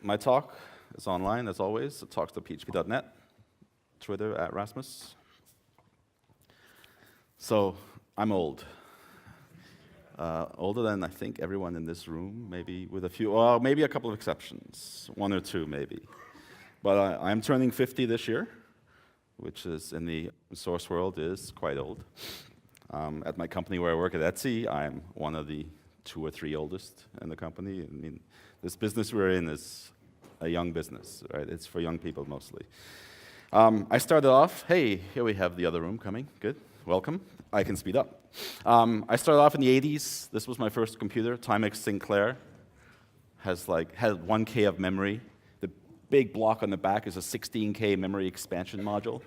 My talk is online, as always, at talks.php.net, Twitter at Rasmus. So, I'm old. Older than, I think, everyone in this room, maybe with maybe a couple of exceptions, one or two maybe. But I'm turning 50 this year, which is, in the source world, is quite old. At my company where I work at Etsy, I'm one of the 2 or 3 oldest in the company. I mean, this business we're in is a young business, right? It's for young people mostly. I started off, hey, here we have the other room coming, good, welcome. I can speed up. I started off in the 80s. This was my first computer, Timex Sinclair. Had 1K of memory. The big block on the back is a 16K memory expansion module.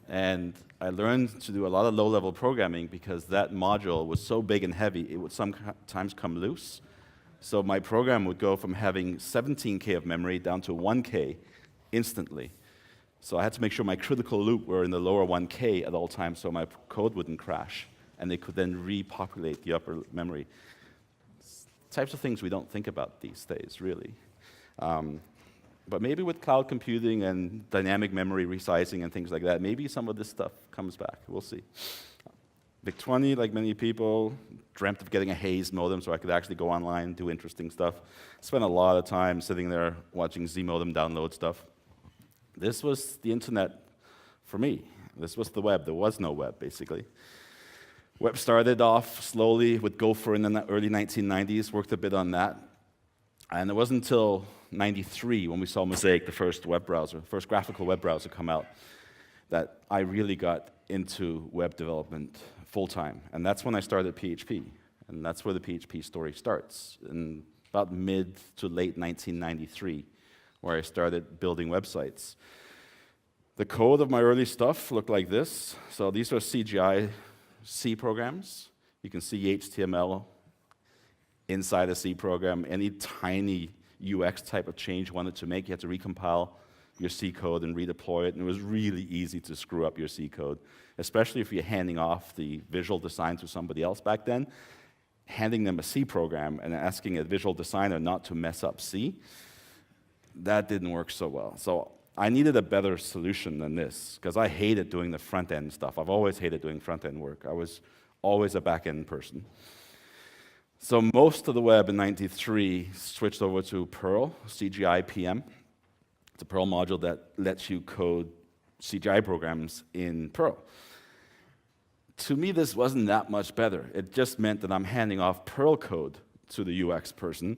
And I learned to do a lot of low-level programming because that module was so big and heavy, it would sometimes come loose. So my program would go from having 17K of memory down to 1K instantly. So I had to make sure my critical loop were in the lower 1K at all times so my code wouldn't crash, and they could then repopulate the upper memory. Types of things we don't think about these days, really. But maybe with cloud computing and dynamic memory resizing and things like that, maybe some of this stuff comes back. We'll see. VIC-20, like many people, dreamt of getting a Haze modem so I could actually go online and do interesting stuff. Spent a lot of time sitting there watching Z-modem download stuff. This was the internet for me. This was the web. There was no web, basically. Web started off slowly with Gopher in the early 1990s, worked a bit on that. And it wasn't until 93 when we saw Mosaic, the first web browser, first graphical web browser come out, that I really got into web development full-time. And that's when I started PHP. And that's where the PHP story starts, in about mid to late 1993, where I started building websites. The code of my early stuff looked like this. So these are CGI C programs. You can see HTML inside a C program. Any tiny UX type of change you wanted to make, you had to recompile your C code and redeploy it, and it was really easy to screw up your C code, especially if you're handing off the visual design to somebody else back then. Handing them a C program and asking a visual designer not to mess up C, that didn't work so well. So I needed a better solution than this, because I hated doing the front-end stuff. I've always hated doing front-end work. I was always a back-end person. So most of the web in 93 switched over to Perl, CGI PM. It's a Perl module that lets you code CGI programs in Perl. To me, this wasn't that much better. It just meant that I'm handing off Perl code to the UX person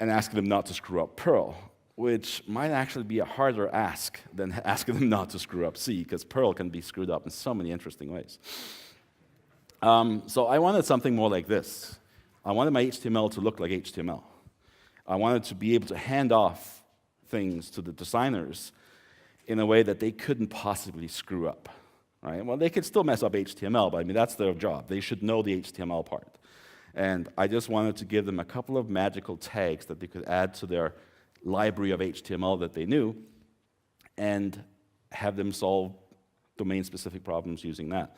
and asking them not to screw up Perl, which might actually be a harder ask than asking them not to screw up C, because Perl can be screwed up in so many interesting ways. So I wanted something more like this. I wanted my HTML to look like HTML. I wanted to be able to hand off things to the designers in a way that they couldn't possibly screw up. Right? Well, they could still mess up HTML, but I mean, that's their job. They should know the HTML part. And I just wanted to give them a couple of magical tags that they could add to their library of HTML that they knew and have them solve domain-specific problems using that.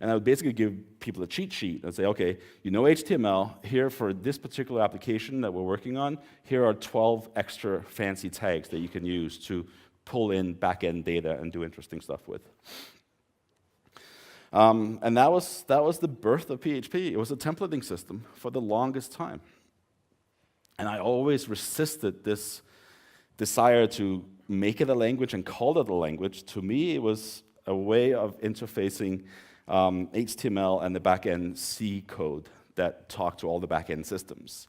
And I would basically give people a cheat sheet and say, okay, you know HTML, here for this particular application that we're working on, here are 12 extra fancy tags that you can use to pull in back-end data and do interesting stuff with. And that was the birth of PHP. It was a templating system for the longest time. And I always resisted this desire to make it a language and call it a language. To me, it was a way of interfacing HTML and the back-end C code that talked to all the back-end systems.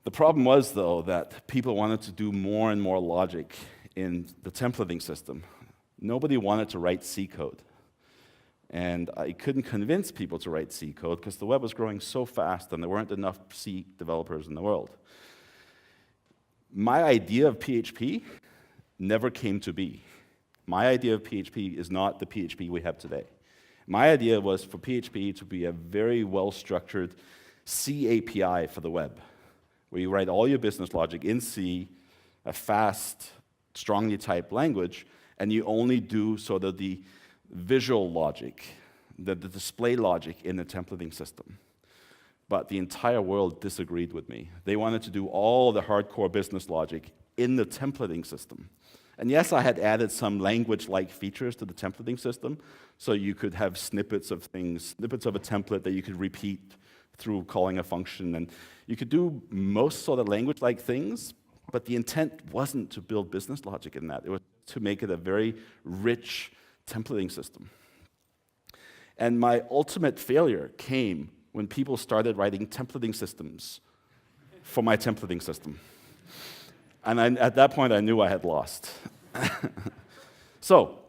The problem was, though, that people wanted to do more and more logic in the templating system. Nobody wanted to write C code. And I couldn't convince people to write C code because the web was growing so fast and there weren't enough C developers in the world. My idea of PHP never came to be. My idea of PHP is not the PHP we have today. My idea was for PHP to be a very well-structured C API for the web, where you write all your business logic in C, a fast, strongly typed language, and you only do sort of the visual logic, the display logic in the templating system. but the entire world disagreed with me. They wanted to do all the hardcore business logic in the templating system. And yes, I had added some language-like features to the templating system, so you could have snippets of things, snippets of a template that you could repeat through calling a function, and you could do most sort of language-like things, but the intent wasn't to build business logic in that. It was to make it a very rich templating system. And my ultimate failure came when people started writing templating systems for my templating system. And at that point, I knew I had lost. So,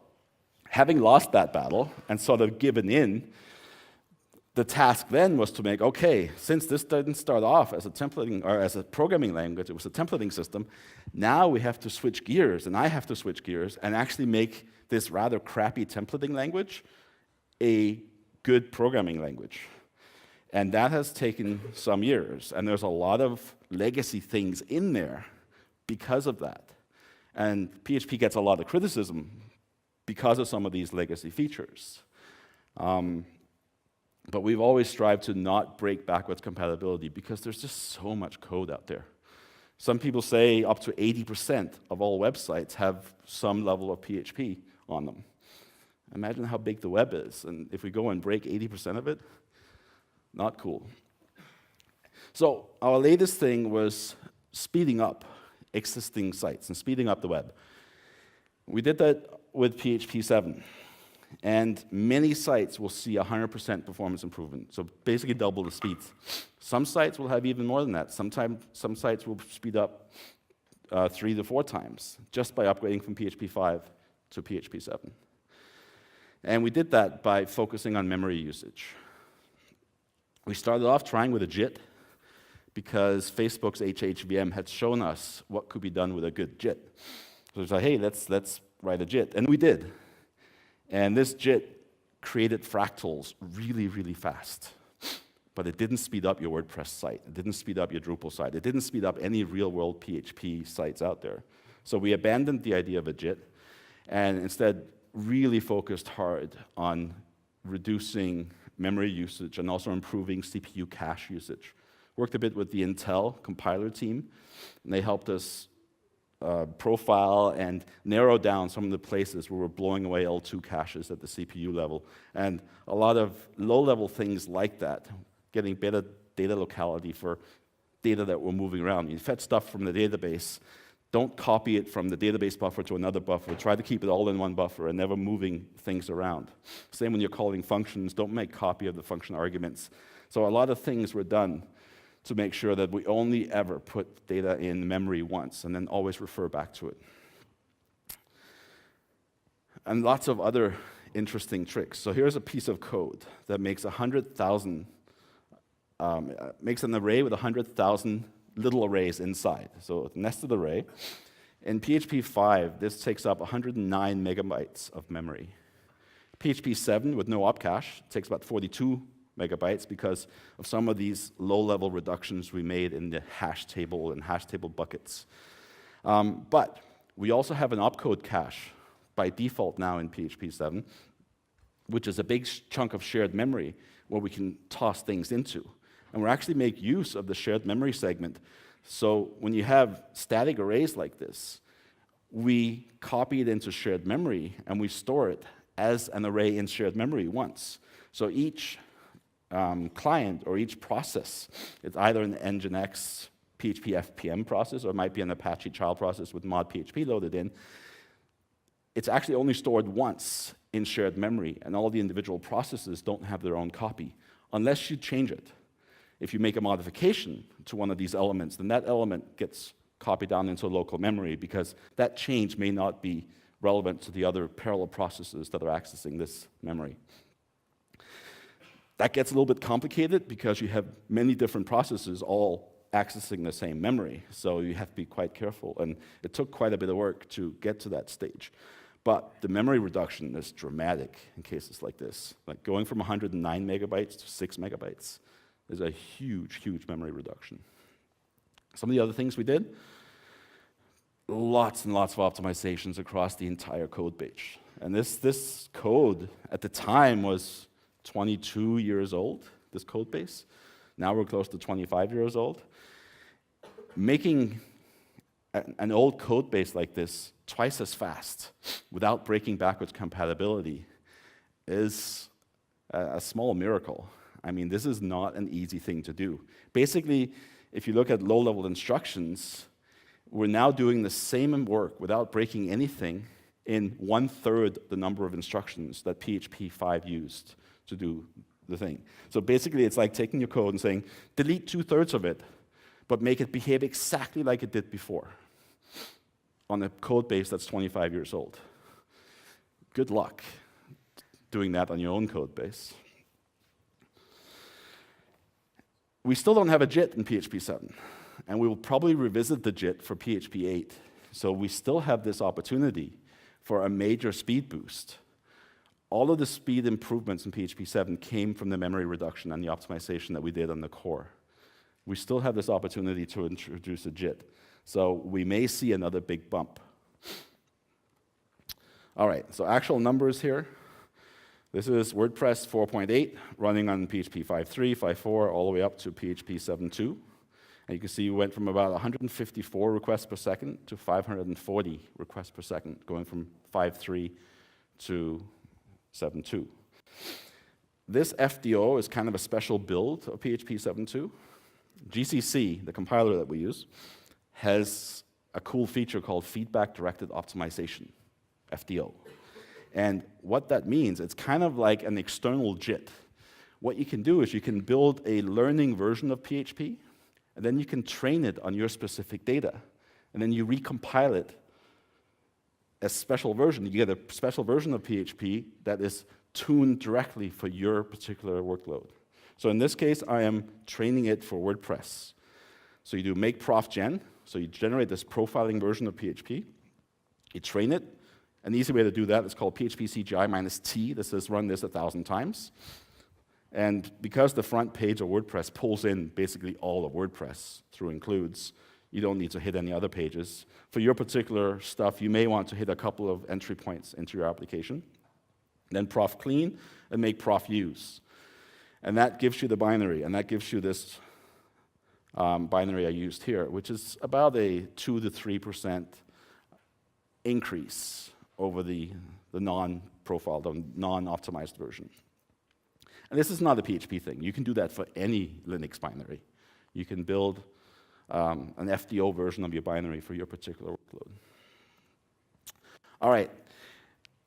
having lost that battle and sort of given in, the task then was to make, okay, since this didn't start off as a templating or as a programming language, it was a templating system, now we have to switch gears, and I have to switch gears and actually make this rather crappy templating language a good programming language. And that has taken some years, and there's a lot of legacy things in there because of that. And PHP gets a lot of criticism because of some of these legacy features. But we've always strived to not break backwards compatibility because there's just so much code out there. Some people say up to 80% of all websites have some level of PHP on them. Imagine how big the web is, and if we go and break 80% of it, not cool. So our latest thing was speeding up existing sites and speeding up the web. We did that with PHP 7. And many sites will see 100% performance improvement, so basically double the speeds. Some sites will have even more than that. Some sites will speed up 3 to 4 times just by upgrading from PHP 5 to PHP 7. And we did that by focusing on memory usage. We started off trying with a JIT because Facebook's HHVM had shown us what could be done with a good JIT. So we was like, hey, let's write a JIT, and we did. And this JIT created fractals really, really fast. But it didn't speed up your WordPress site. It didn't speed up your Drupal site. It didn't speed up any real-world PHP sites out there. So we abandoned the idea of a JIT and instead really focused hard on reducing memory usage and also improving CPU cache usage. Worked a bit with the Intel compiler team, and they helped us profile and narrow down some of the places where we're blowing away L2 caches at the CPU level. And a lot of low-level things like that, getting better data locality for data that we're moving around. You fetch stuff from the database, don't copy it from the database buffer to another buffer. Try to keep it all in one buffer and never moving things around. Same when you're calling functions, don't make copy of the function arguments. So a lot of things were done to make sure that we only ever put data in memory once and then always refer back to it. And lots of other interesting tricks. So here's a piece of code that makes 100,000, makes an array with 100,000 little arrays inside. So a nested array. In PHP 5, this takes up 109 megabytes of memory. PHP 7 with no op cache takes about 42 megabytes because of some of these low-level reductions we made in the hash table and hash table buckets. But we also have an opcode cache by default now in PHP 7, which is a big chunk of shared memory where we can toss things into. And we actually make use of the shared memory segment. So when you have static arrays like this, we copy it into shared memory and we store it as an array in shared memory once. So each client or each process, it's either an Nginx PHP FPM process or it might be an Apache child process with mod PHP loaded in. It's actually only stored once in shared memory, and all the individual processes don't have their own copy unless you change it. If you make a modification to one of these elements, then that element gets copied down into local memory because that change may not be relevant to the other parallel processes that are accessing this memory. That gets a little bit complicated because you have many different processes all accessing the same memory, so you have to be quite careful, and it took quite a bit of work to get to that stage. But the memory reduction is dramatic in cases like this. Like going from 109 megabytes to 6 megabytes is a huge, huge memory reduction. Some of the other things we did, lots and lots of optimizations across the entire code base. And this code at the time was 22 years old, this code base. Now we're close to 25 years old. Making an old code base like this twice as fast without breaking backwards compatibility is a small miracle. I mean, this is not an easy thing to do. Basically, if you look at low-level instructions, we're now doing the same work without breaking anything in 1/3 the number of instructions that PHP 5 used to do the thing. So basically, it's like taking your code and saying, delete 2/3 of it, but make it behave exactly like it did before on a code base that's 25 years old. Good luck doing that on your own code base. We still don't have a JIT in PHP 7, and we will probably revisit the JIT for PHP 8. So we still have this opportunity for a major speed boost. All of the speed improvements in PHP 7 came from the memory reduction and the optimization that we did on the core. We still have this opportunity to introduce a JIT. So we may see another big bump. All right, so actual numbers here. This is WordPress 4.8 running on PHP 5.3, 5.4, all the way up to PHP 7.2. And you can see we went from about 154 requests per second to 540 requests per second, going from 5.3 to 7.2. This FDO is kind of a special build of PHP 7.2. GCC, the compiler that we use, has a cool feature called feedback-directed optimization, FDO. And what that means, it's kind of like an external JIT. What you can do is you can build a learning version of PHP, and then you can train it on your specific data. And then you recompile it as special version. You get a special version of PHP that is tuned directly for your particular workload. So in this case, I am training it for WordPress. So you do make prof gen, so you generate this profiling version of PHP. You train it. An easy way to do that is called PHP CGI -T. That says run this 1,000 times. And because the front page of WordPress pulls in basically all of WordPress through includes, you don't need to hit any other pages. For your particular stuff, you may want to hit a couple of entry points into your application. Then prof clean and make prof use. And that gives you the binary, and that gives you this binary I used here, which is about a 2 to 3% increase over the non-profiled, the non-optimized version. And this is not a PHP thing. You can do that for any Linux binary. You can build an FDO version of your binary for your particular workload. All right.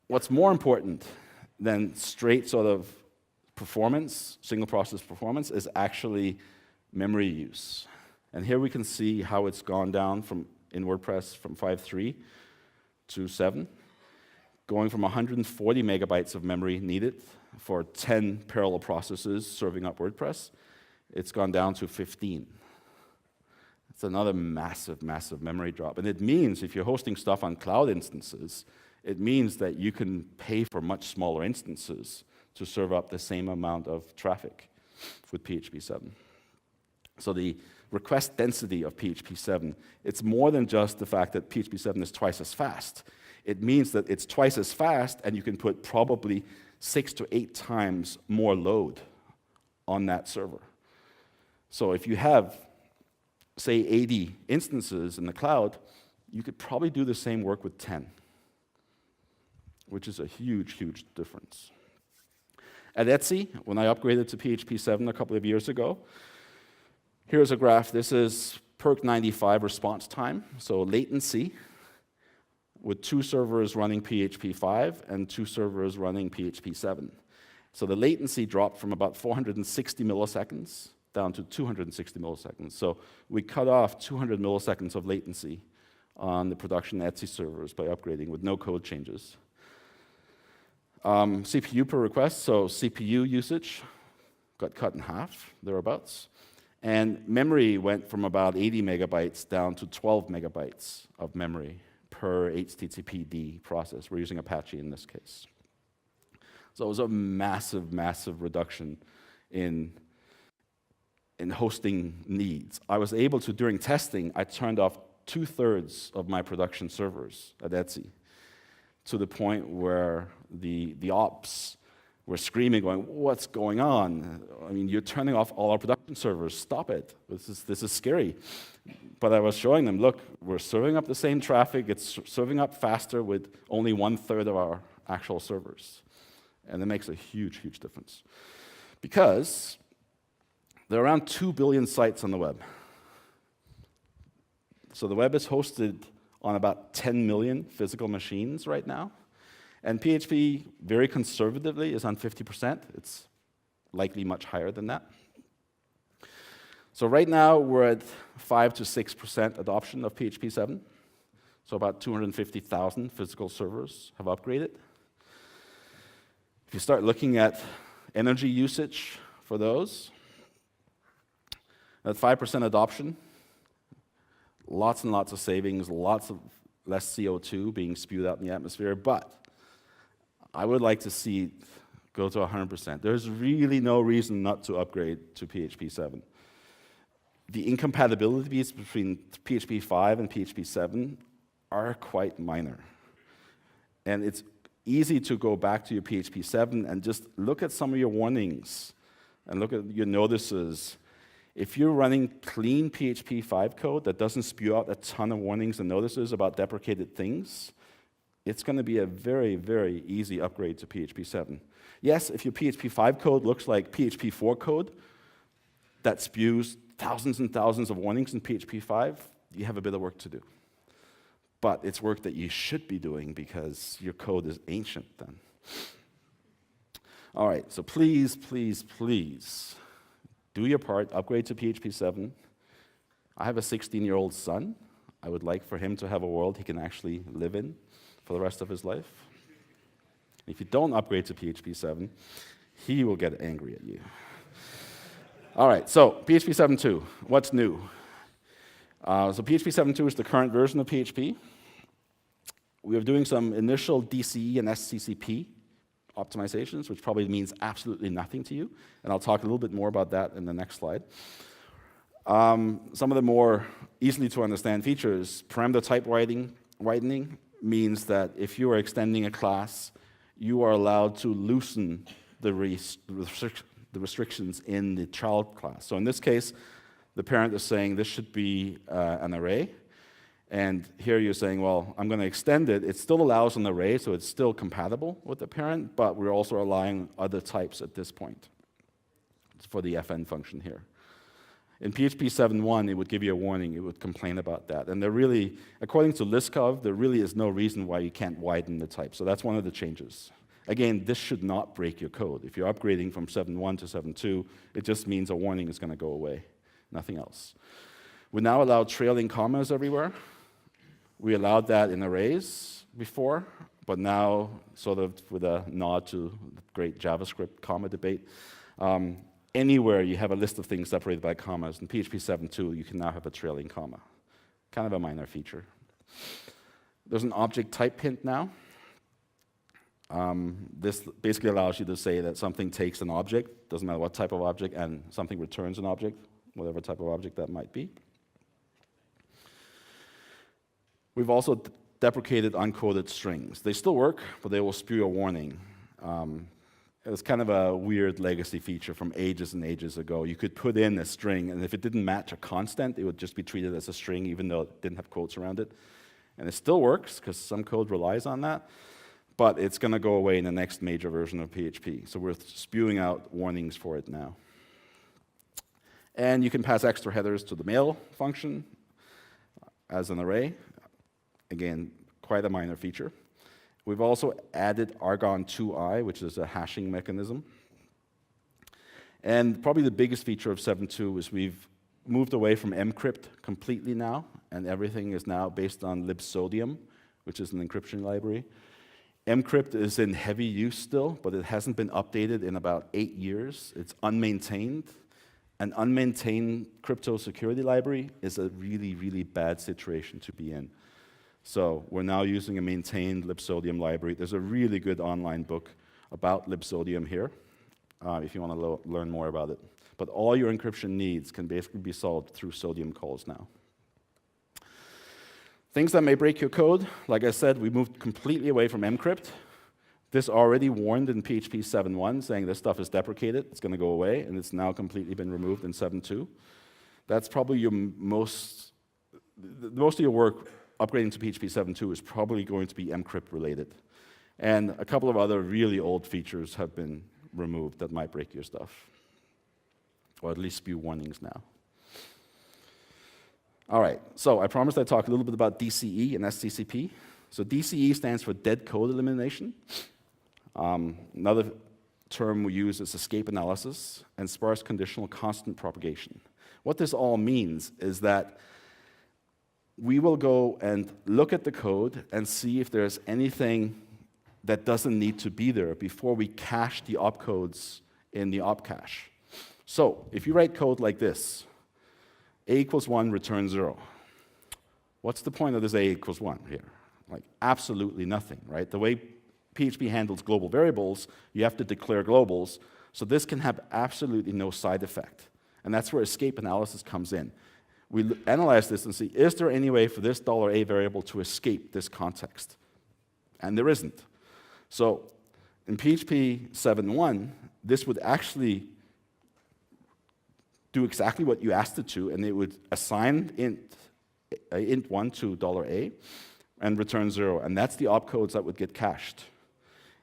What's more important than straight sort of performance, single process performance, is actually memory use. And here we can see how it's gone down in WordPress from 5.3 to 7, going from 140 megabytes of memory needed for 10 parallel processes serving up WordPress. It's gone down to 15. It's another massive, massive memory drop. And it means if you're hosting stuff on cloud instances, it means that you can pay for much smaller instances to serve up the same amount of traffic with PHP 7. So the request density of PHP 7, it's more than just the fact that PHP 7 is twice as fast. It means that it's twice as fast, and you can put probably 6 to 8 times more load on that server. So if you have, say, 80 instances in the cloud, you could probably do the same work with 10, which is a huge, huge difference. At Etsy, when I upgraded to PHP 7 a couple of years ago, here's a graph. This is PERC 95 response time, so latency, with 2 servers running PHP 5 and 2 servers running PHP 7. So the latency dropped from about 460 milliseconds down to 260 milliseconds. So we cut off 200 milliseconds of latency on the production Etsy servers by upgrading with no code changes. CPU per request, so CPU usage got cut in half, thereabouts. And memory went from about 80 megabytes down to 12 megabytes of memory per HTTPD process. We're using Apache in this case. So it was a massive, massive reduction in hosting needs. I was able to, during testing, I turned off 2/3 of my production servers at Etsy, to the point where the ops were screaming, going, "What's going on? I mean, you're turning off all our production servers. Stop it. This is scary." But I was showing them, look, we're serving up the same traffic. It's serving up faster with only 1/3 of our actual servers. And it makes a huge, huge difference. Because there are around 2 billion sites on the web. So the web is hosted on about 10 million physical machines right now. And PHP, very conservatively, is on 50%. It's likely much higher than that. So right now, we're at 5 to 6% adoption of PHP 7. So about 250,000 physical servers have upgraded. If you start looking at energy usage for those, at 5% adoption, lots and lots of savings, lots of less CO2 being spewed out in the atmosphere, but I would like to see it go to 100%. There's really no reason not to upgrade to PHP 7. The incompatibilities between PHP 5 and PHP 7 are quite minor. And it's easy to go back to your PHP 7 and just look at some of your warnings and look at your notices. If you're running clean PHP 5 code that doesn't spew out a ton of warnings and notices about deprecated things, it's going to be a very, very easy upgrade to PHP 7. Yes, if your PHP 5 code looks like PHP 4 code that spews thousands and thousands of warnings in PHP 5, you have a bit of work to do. But it's work that you should be doing because your code is ancient then. All right, so please, please, please do your part, upgrade to PHP 7. I have a 16-year-old son. I would like for him to have a world he can actually live in for the rest of his life. If you don't upgrade to PHP 7, he will get angry at you. All right, so PHP 7.2, what's new? So PHP 7.2 is the current version of PHP. We are doing some initial DCE and SCCP optimizations, which probably means absolutely nothing to you, and I'll talk a little bit more about that in the next slide. Some of the more easily to understand features, parameter type widening means that if you are extending a class, you are allowed to loosen the restrictions in the child class. So in this case, the parent is saying this should be an array, and here you're saying, well, I'm going to extend it. It still allows an array, so it's still compatible with the parent, but we're also allowing other types at this point for the fn function here. In PHP 7.1, it would give you a warning. It would complain about that. And there really, according to Liskov, there really is no reason why you can't widen the type. So that's one of the changes. Again, this should not break your code. If you're upgrading from 7.1 to 7.2, it just means a warning is going to go away, nothing else. We now allow trailing commas everywhere. We allowed that in arrays before, but now, sort of with a nod to the great JavaScript comma debate, anywhere you have a list of things separated by commas, in PHP 7.2, you can now have a trailing comma. Kind of a minor feature. There's an object type hint now. This basically allows you to say that something takes an object, doesn't matter what type of object, and something returns an object, whatever type of object that might be. We've also deprecated uncoded strings. They still work, but they will spew a warning. It's kind of a weird legacy feature from ages and ages ago. You could put in a string, and if it didn't match a constant, it would just be treated as a string, even though it didn't have quotes around it. And it still works, because some code relies on that. But it's going to go away in the next major version of PHP. So we're spewing out warnings for it now. And you can pass extra headers to the mail function as an array. Again, quite a minor feature. We've also added argon2i, which is a hashing mechanism. And probably the biggest feature of 7.2 is we've moved away from mcrypt completely now, and everything is now based on libsodium, which is an encryption library. Mcrypt is in heavy use still, but it hasn't been updated in about 8 years. It's unmaintained. An unmaintained crypto security library is a really, really bad situation to be in. So we're now using a maintained libsodium library. There's a really good online book about libsodium here, if you want to learn more about it. But all your encryption needs can basically be solved through sodium calls now. Things that may break your code, like I said, we moved completely away from mcrypt. This already warned in PHP 7.1, saying this stuff is deprecated, it's going to go away, and it's now completely been removed in 7.2. That's probably your most of your work upgrading to PHP 7.2 is probably going to be mcrypt related. And a couple of other really old features have been removed that might break your stuff, or at least spew warnings now. All right, so I promised I'd talk a little bit about DCE and SCCP. So DCE stands for dead code elimination. Another term we use is escape analysis and sparse conditional constant propagation. What this all means is that we will go and look at the code and see if there's anything that doesn't need to be there before we cache the opcodes in the op cache. So if you write code like this, a equals 1, return 0. What's the point of this a equals 1 here? Like, absolutely nothing, right? The way PHP handles global variables, you have to declare globals, so this can have absolutely no side effect. And that's where escape analysis comes in. We analyze this and see, is there any way for this $a variable to escape this context? And there isn't. So in PHP 7.1, this would actually do exactly what you asked it to, and it would assign int1 to $a and return 0, and that's the opcodes that would get cached.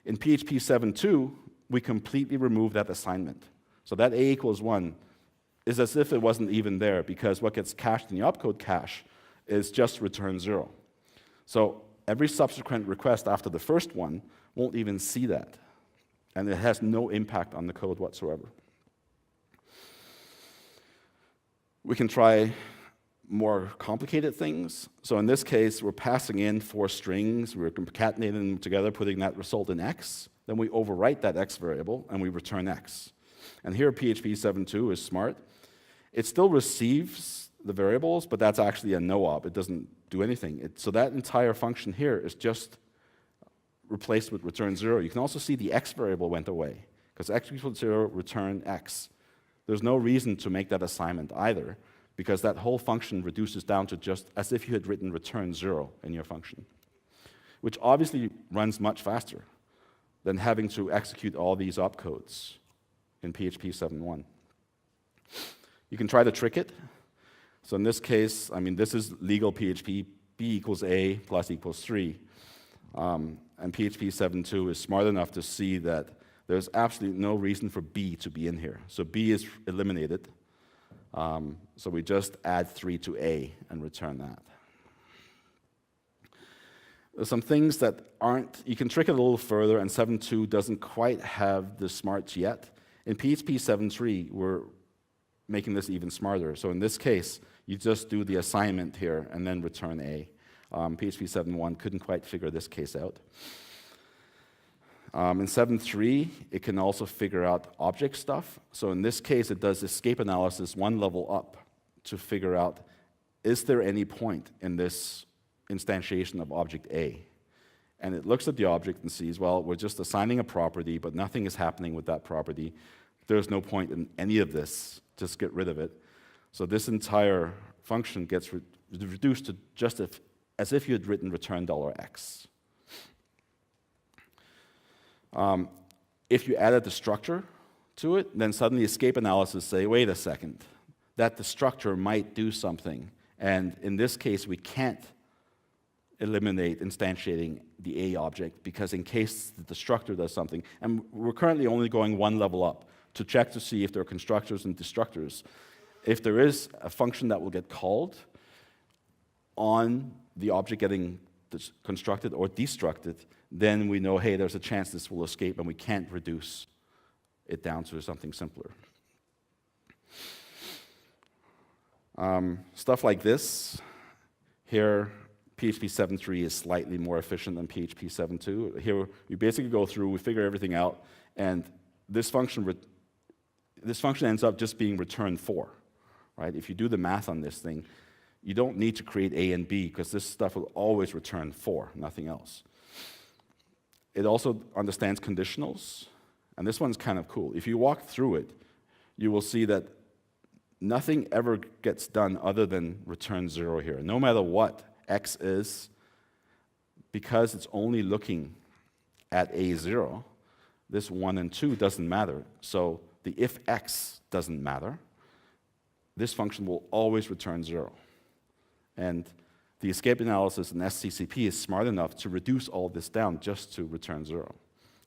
In PHP 7.2, we completely remove that assignment. So that a equals 1 is as if it wasn't even there, because what gets cached in the opcode cache is just return 0. So every subsequent request after the first one won't even see that, and it has no impact on the code whatsoever. We can try more complicated things. So in this case, we're passing in 4 strings, we're concatenating them together, putting that result in x, then we overwrite that x variable, and we return x. And here PHP 7.2 is smart. It still receives the variables, but that's actually a no-op. It doesn't do anything. So that entire function here is just replaced with return 0. You can also see the x variable went away, because x equals 0, return x. There's no reason to make that assignment either, because that whole function reduces down to just as if you had written return 0 in your function, which obviously runs much faster than having to execute all these opcodes in PHP 7.1. You can try to trick it. So in this case, I mean, this is legal PHP, b equals a plus equals 3. And PHP 7.2 is smart enough to see that there's absolutely no reason for b to be in here. So b is eliminated. So we just add 3 to a and return that. There's some things that aren't, you can trick it a little further, and 7.2 doesn't quite have the smarts yet. In PHP 7.3, we're making this even smarter. So in this case, you just do the assignment here and then return a. PHP 7.1 couldn't quite figure this case out. In 7.3, it can also figure out object stuff. So in this case, it does escape analysis 1 level up to figure out, is there any point in this instantiation of object A? And it looks at the object and sees, well, we're just assigning a property, but nothing is happening with that property. There's no point in any of this. Just get rid of it. So this entire function gets reduced to just as if you had written return $x. If you added the structure to it, then suddenly escape analysis say, wait a second, that the structure might do something. And in this case, we can't eliminate instantiating the A object, because in case the destructor does something, and we're currently only going 1 level up to check to see if there are constructors and destructors. If there is a function that will get called on the object getting constructed or destructed, then we know, hey, there's a chance this will escape, and we can't reduce it down to something simpler. Stuff like this. Here, PHP 7.3 is slightly more efficient than PHP 7.2. Here, we basically go through, we figure everything out, and this function ends up just being return 4. Right? If you do the math on this thing, you don't need to create A and B, because this stuff will always return 4, nothing else. It also understands conditionals, and this one's kind of cool. If you walk through it, you will see that nothing ever gets done other than return 0 here. No matter what x is, because it's only looking at A0, this 1 and 2 doesn't matter. So the if x doesn't matter. This function will always return 0. And the escape analysis in SCCP is smart enough to reduce all this down just to return 0,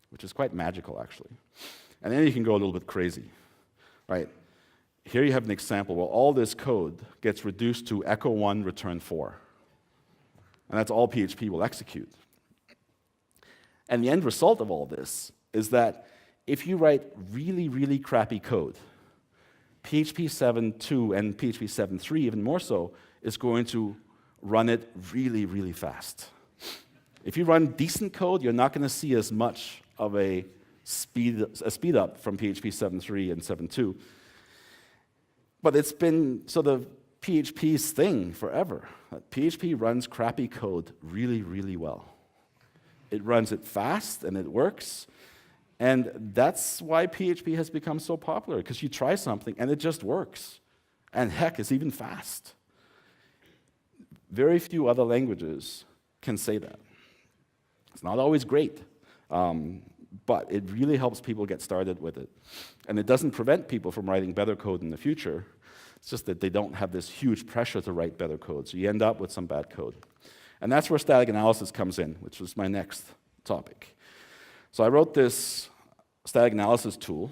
which is quite magical, actually. And then you can go a little bit crazy, right? Here you have an example where all this code gets reduced to echo 1, return 4. And that's all PHP will execute. And the end result of all this is that if you write really, really crappy code, PHP 7.2 and PHP 7.3 even more so is going to run it really, really fast. If you run decent code, you're not going to see as much of a speed up from PHP 7.3 and 7.2. But it's been sort of PHP's thing forever. PHP runs crappy code really, really well. It runs it fast and it works. And that's why PHP has become so popular, because you try something and it just works. And heck, it's even fast. Very few other languages can say that. It's not always great, but it really helps people get started with it. And it doesn't prevent people from writing better code in the future. It's just that they don't have this huge pressure to write better code, so you end up with some bad code. And that's where static analysis comes in, which was my next topic. So I wrote this static analysis tool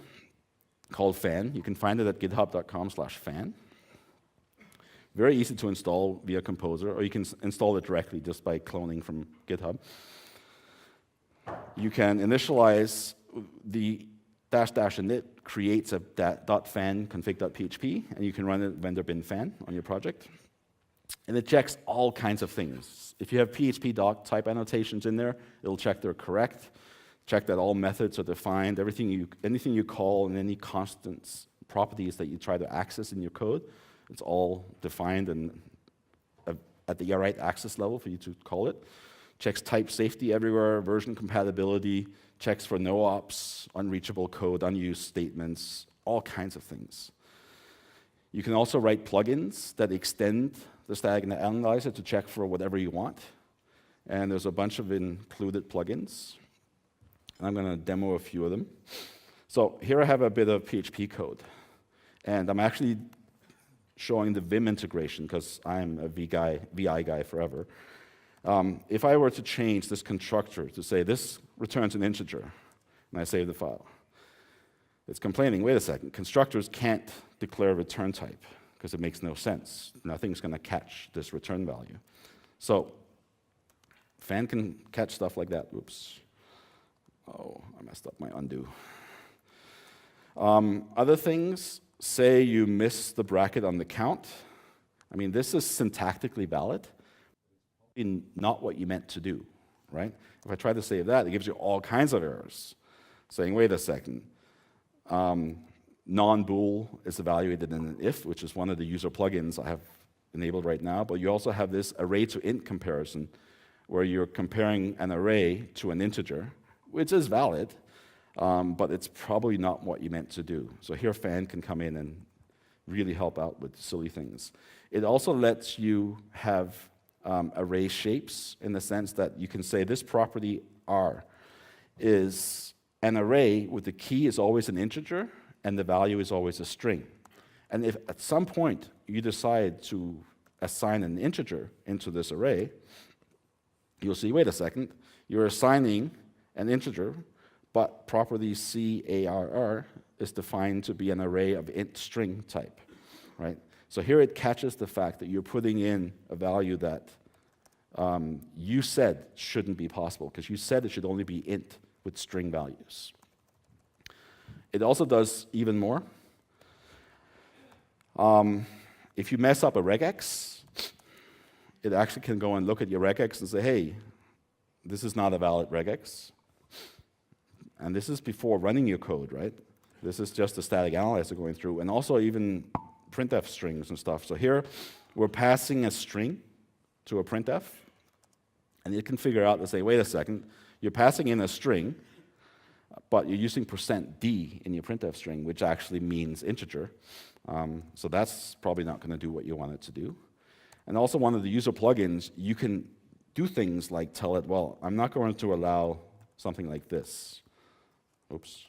called Fan. You can find it at github.com/fan. Very easy to install via Composer, or you can install it directly just by cloning from GitHub. You can initialize the --init creates a .fan config.php, and you can run it vendor bin fan on your project. And it checks all kinds of things. If you have PHP doc type annotations in there, it'll check they're correct, check that all methods are defined, anything you call and any constants, properties that you try to access in your code, it's all defined and at the right access level for you to call it. Checks type safety everywhere, version compatibility, checks for no-ops, unreachable code, unused statements, all kinds of things. You can also write plugins that extend the static analyzer to check for whatever you want. And there's a bunch of included plugins. And I'm going to demo a few of them. So here I have a bit of PHP code. And I'm actually showing the Vim integration, because I'm a VI guy forever. If I were to change this constructor to say this returns an integer, and I save the file, it's complaining, wait a second, constructors can't declare a return type, because it makes no sense. Nothing's going to catch this return value. So Fan can catch stuff like that. Oops. Oh, I messed up my undo. Other things, say you miss the bracket on the count. I mean, this is syntactically valid, not what you meant to do, right? If I try to save that, it gives you all kinds of errors, saying, wait a second, non-bool is evaluated in an if, which is one of the user plugins I have enabled right now, but you also have this array to int comparison, where you're comparing an array to an integer, which is valid, but it's probably not what you meant to do. So here Fan can come in and really help out with silly things. It also lets you have array shapes, in the sense that you can say this property R is an array with the key is always an integer and the value is always a string. And if at some point you decide to assign an integer into this array, you'll see, wait a second, you're assigning an integer, but property CARR is defined to be an array of int string type, right? So here it catches the fact that you're putting in a value that you said shouldn't be possible, because you said it should only be int with string values. It also does even more. If you mess up a regex, it actually can go and look at your regex and say, hey, this is not a valid regex. And this is before running your code, right? This is just a static analyzer going through, and also even printf strings and stuff. So here, we're passing a string to a printf, and it can figure out to say, wait a second, you're passing in a string, but you're using %d in your printf string, which actually means integer. So that's probably not going to do what you want it to do. And also one of the user plugins, you can do things like tell it, well, I'm not going to allow something like this. Oops.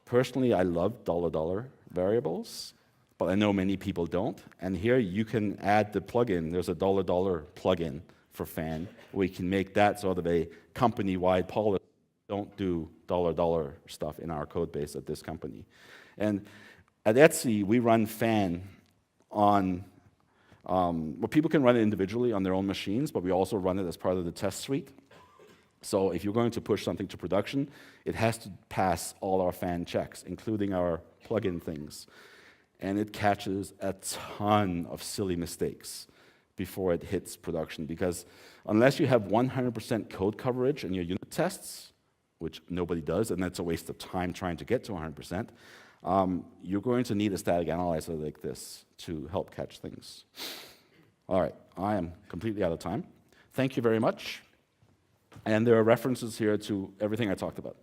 Personally, I love $$ variables, but I know many people don't. And here you can add the plugin. There's a $$ plugin for fan. We can make that sort of a company-wide policy. Don't do $$ stuff in our code base at this company. And at Etsy, we run fan on, well, people can run it individually on their own machines, but we also run it as part of the test suite. So if you're going to push something to production, it has to pass all our fan checks, including our plugin things. And it catches a ton of silly mistakes before it hits production, because unless you have 100% code coverage in your unit tests, which nobody does, and that's a waste of time trying to get to 100%, you're going to need a static analyzer like this to help catch things. All right, I am completely out of time. Thank you very much. And there are references here to everything I talked about.